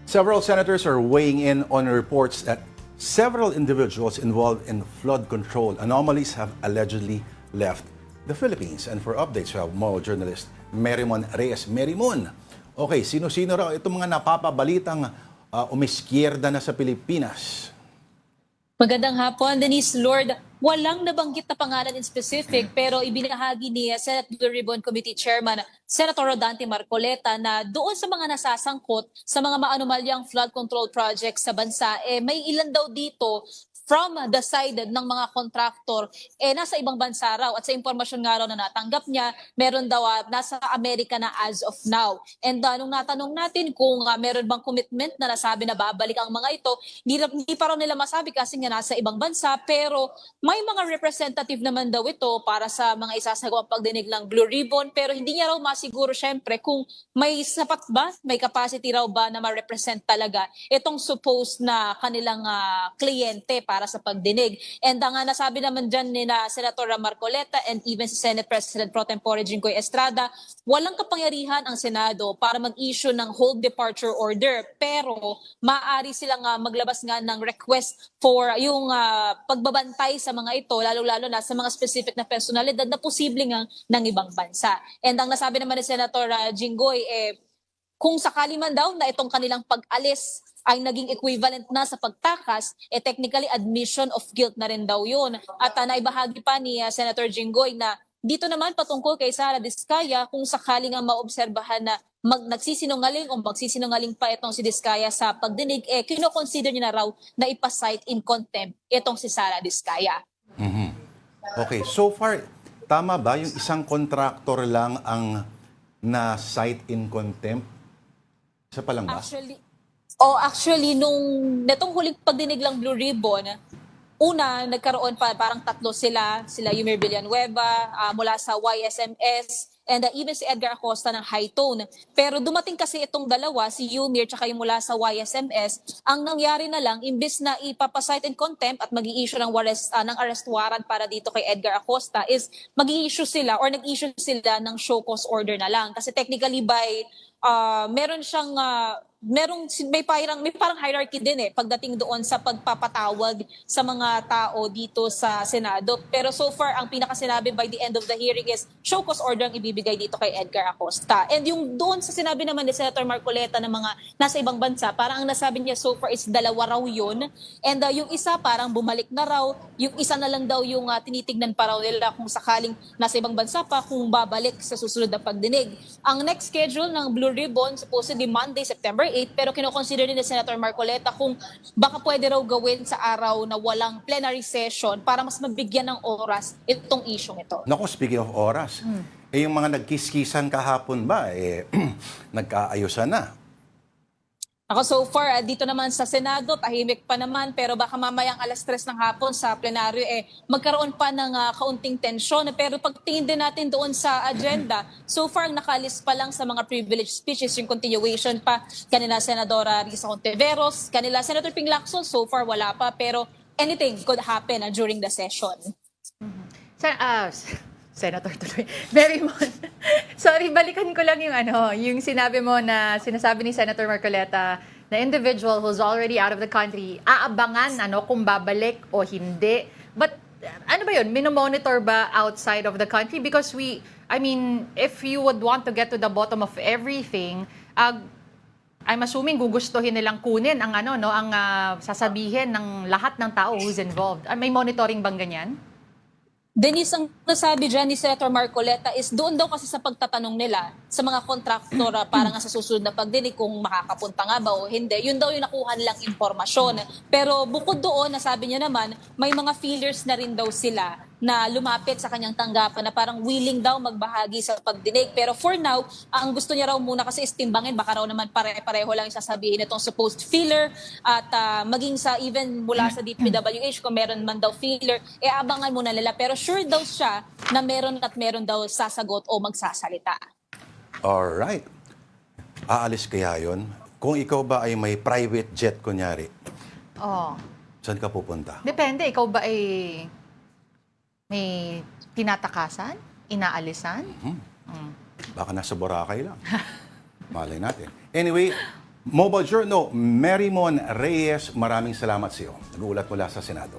Several senators are weighing in on reports that several individuals involved in flood control anomalies have allegedly left the Philippines. And for updates, we have Mo journalist Merimon Reyes. Merimon, okay, sino-sino raw itong mga napapabalitang umiskierda na sa Pilipinas? Magandang hapon, Denise. Lord, walang nabanggit na pangalan in specific pero ibinahagi ni Senate Blue Ribbon Committee Chairman Senator Rodante Marcoleta na doon sa mga nasasangkot sa mga maanumalyang flood control projects sa bansa, may ilan daw dito from the side ng mga contractor, nasa ibang bansa raw. At sa impormasyon nga raw na natanggap niya, meron daw nasa Amerika na as of now. And nung natanong natin kung meron bang commitment na nasabi na babalik ang mga ito, hindi pa raw nila masabi kasi nga nasa ibang bansa. Pero may mga representative naman daw ito para sa mga isasagawang pagdinig ng Blue Ribbon. Pero hindi niya raw masiguro syempre kung may sapat ba, may capacity raw ba na ma-represent talaga itong supposed na kanilang kliyente para sa pagdinig. And ang nasabi naman dyan ni na Senator Marcoleta and even si Senate President Pro Tempore Jinggoy Estrada, walang kapangyarihan ang Senado para mag-issue ng hold departure order. Pero maaari silang maglabas nga ng request for yung pagbabantay sa mga ito, lalo-lalo na sa mga specific na personalidad na posible nga ng ibang bansa. And ang nasabi naman ni Senator Jinggoy, kung sakali man daw na itong kanilang pag-alis ay naging equivalent na sa pagtakas, technically admission of guilt na rin daw yun. At naibahagi pa ni Senator Jinggoy na dito naman patungkol kay Sara Diskaya, kung sakaling nga maobserbahan na nagsisinungaling o magsisinungaling pa itong si Diskaya sa pagdinig, kino-consider niya na raw na ipasight in contempt itong si Sara Diskaya. Mm-hmm. Okay, so far, tama ba yung isang contractor lang ang na-cite in contempt? Isa pa lang ba? Actually, nung netong huling pagdinig lang Blue Ribbon, una, nagkaroon pa, parang tatlo sila Yumir Villanueva, mula sa YSMS, and even si Edgar Acosta ng High Tone. Pero dumating kasi itong dalawa, si Yumir tsaka yung mula sa YSMS, ang nangyari na lang, imbis na ipapasight in contempt at mag-i-issue ng arrest warrant para dito kay Edgar Acosta, is mag-i-issue sila or nag-issue sila ng show cause order na lang. Kasi technically by meron siyang may parang hierarchy din pagdating doon sa pagpapatawag sa mga tao dito sa Senado. Pero so far ang pinakasinabi by the end of the hearing is show cause order ang ibibigay dito kay Edgar Acosta. And yung doon sa sinabi naman ni Senator Marcoleta ng mga nasa ibang bansa, parang ang nasabi niya so far is dalawa raw yun. And yung isa parang bumalik na raw, yung isa na lang daw yung tinitignan pa raw nila kung sakaling nasa ibang bansa pa kung babalik sa susunod na pagdinig. Ang next schedule ng Blue Ribbon supposedly Monday, September 8, pero kino-consider din ni Senator Marcoleta kung baka pwede raw gawin sa araw na walang plenary session para mas mabigyan ng oras itong isyong ito. Naku, speaking of oras, yung mga nagkiskisan kahapon ba, nagkaayusan na? Ako so far, dito naman sa Senado, tahimik pa naman, pero baka mamayang 3:00 ng hapon sa plenaryo, magkaroon pa ng kaunting tensyon. Pero pagtingin din natin doon sa agenda, so far nakaalis pa lang sa mga privilege speeches, yung continuation pa kanila Senadora Risa Hontiveros, kanila Senator Ping Lacson, so far wala pa, pero anything could happen during the session. Senator tuloy. Merimon. Sorry, balikan ko lang yung sinabi mo na sinasabi ni Senator Marcoleta na individual who's already out of the country, aabangan kung babalik o hindi. But ano ba yun? Minomonitor ba outside of the country? Because if you would want to get to the bottom of everything, I'm assuming gugustuhin nilang kunin ang sasabihin ng lahat ng tao who's involved. May monitoring bang ganyan? Denise, ang nasabi dyan ni Senator Marcoleta is doon daw kasi sa pagtatanong nila sa mga kontraktor para nga sa susunod na pagdinig kung makakapunta nga ba o hindi. Yun daw yung nakuha nilang impormasyon. Pero bukod doon, nasabi niya naman, may mga feelers na rin daw sila na lumapit sa kanyang tanggapan na parang willing daw magbahagi sa pagdinig. Pero for now, ang gusto niya raw muna kasi is timbangin, baka raw naman pare-pareho lang yung sasabihin itong supposed feeler at maging sa even mula sa DPWH kung meron man daw feeler, abangan muna nila. Pero sure daw siya na meron at meron daw sasagot o magsasalita. Alright. Aalis kaya yun? Kung ikaw ba ay may private jet kunyari, saan ka pupunta? Depende. Ikaw ba ay may tinatakasan? Inaalisan? Baka nasa Boracay lang. Malay natin. Anyway, Mobile Journal, Marymon Reyes, maraming salamat sa iyo. Nag-uulat mula sa Senado.